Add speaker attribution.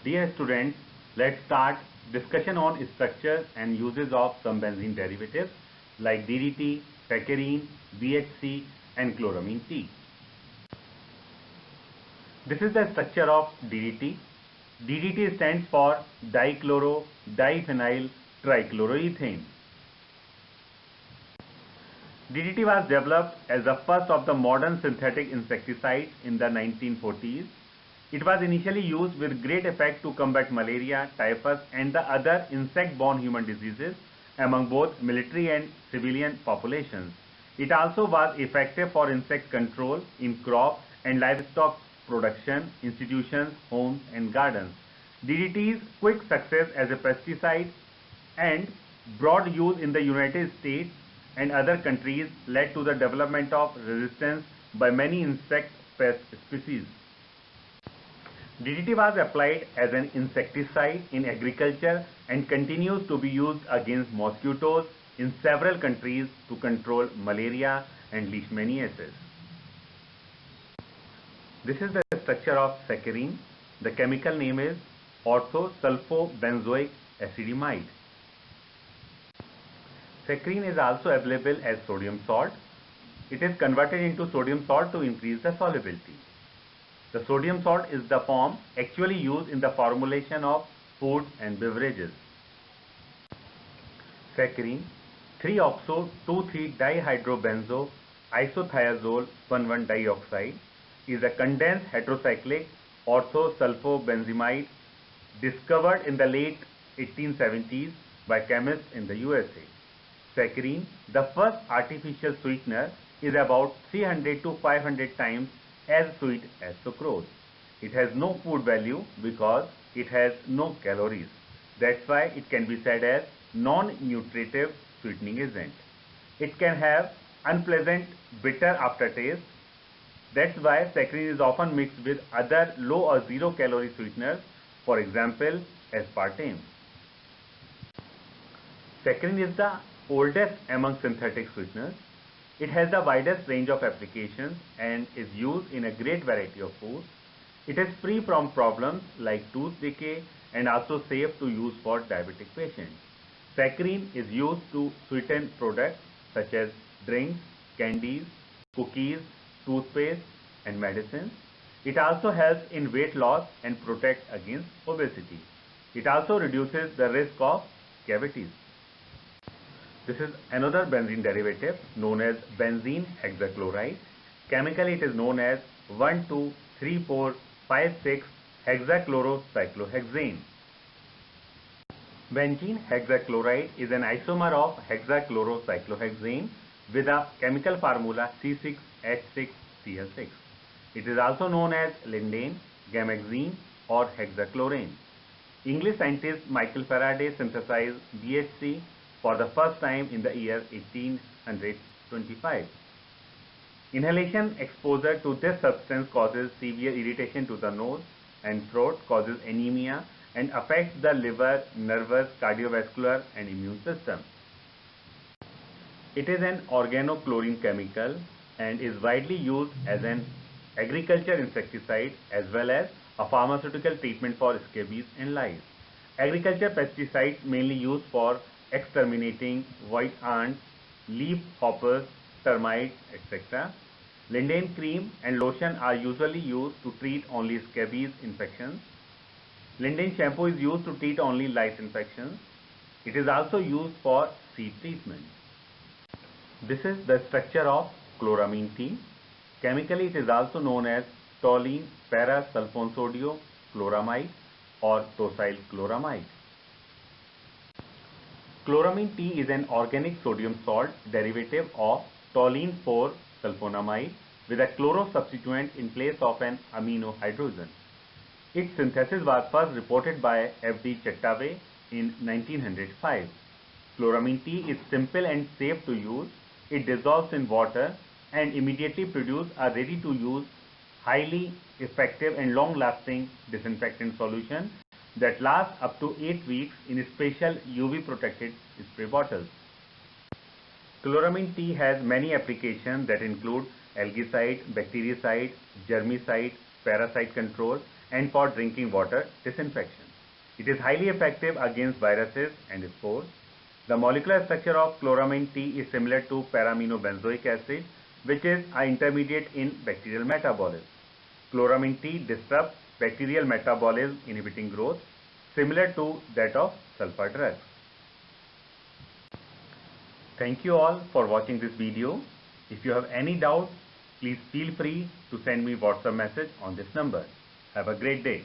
Speaker 1: Dear students, let's start discussion on structure and uses of some benzene derivatives like DDT, picarine, BHC and chloramine T. This is the structure of DDT. DDT stands for dichloro diphenyl trichloroethane. DDT was developed as the first of the modern synthetic insecticides in the 1940s. It was initially used with great effect to combat malaria, typhus and the other insect-borne human diseases among both military and civilian populations. It also was effective for insect control in crop and livestock production, institutions, homes and gardens. DDT's quick success as a pesticide and broad use in the United States and other countries led to the development of resistance by many insect pest species. DDT was applied as an insecticide in agriculture and continues to be used against mosquitoes in several countries to control malaria and leishmaniasis. This is the structure of saccharine. The chemical name is orthosulfobenzoic acetamide. Saccharine is also available as sodium salt. It is converted into sodium salt to increase the solubility. The sodium salt is the form actually used in the formulation of foods and beverages. Saccharine 3-oxo-2,3-dihydrobenzo isothiazole 1,1 dioxide is a condensed heterocyclic orthosulfobenzimide discovered in the late 1870s by chemists in the USA. Saccharine, the first artificial sweetener, is about 300 to 500 times as sweet as sucrose. It has no food value because it has no calories. That's why it can be said as non-nutritive sweetening agent. It can have unpleasant bitter aftertaste. That's why saccharine is often mixed with other low or zero calorie sweeteners, for example aspartame. Saccharine is the oldest among synthetic sweeteners. It has the widest range of applications and is used in a great variety of foods. It is free from problems like tooth decay and also safe to use for diabetic patients. Saccharine is used to sweeten products such as drinks, candies, cookies, toothpaste and medicines. It also helps in weight loss and protects against obesity. It also reduces the risk of cavities. This is another benzene derivative known as benzene hexachloride. Chemically it is known as 1,2,3,4,5,6-hexachlorocyclohexane. Benzene hexachloride is an isomer of hexachlorocyclohexane with a chemical formula C6H6Cl6. It is also known as lindane, gamexene or hexachlorane. English scientist Michael Faraday synthesized BHC for the first time in the year 1825. Inhalation exposure to this substance causes severe irritation to the nose and throat, causes anemia and affects the liver, nervous, cardiovascular and immune system. It is an organochlorine chemical and is widely used as an agriculture insecticide as well as a pharmaceutical treatment for scabies and lice. Agriculture pesticides mainly used for exterminating white ants, leaf hoppers, termites, etc. Lindane cream and lotion are usually used to treat only scabies infections. Lindane shampoo is used to treat only lice infections. It is also used for seed treatment. This is the structure of chloramine T. Chemically it is also known as toluene parasulfonsodio chloramide or tosyl chloramide. Chloramine T is an organic sodium salt derivative of toluene 4-sulfonamide with a chloro substituent in place of an amino hydrogen. Its synthesis was first reported by F.D. Chattaway in 1905. Chloramine T is simple and safe to use. It dissolves in water and immediately produces a ready-to-use, highly effective and long-lasting disinfectant solution that lasts up to 8 weeks in special UV protected spray bottles. Chloramine T has many applications that include algicide, bactericide, germicide, parasite control and for drinking water disinfection. It is highly effective against viruses and spores. The molecular structure of chloramine T is similar to para-aminobenzoic acid, which is an intermediate in bacterial metabolism. Chloramine T disrupts bacterial metabolism, inhibiting growth, similar to that of sulfur drugs. Thank you all for watching this video. If you have any doubt, please feel free to send me WhatsApp message on this number. Have a great day.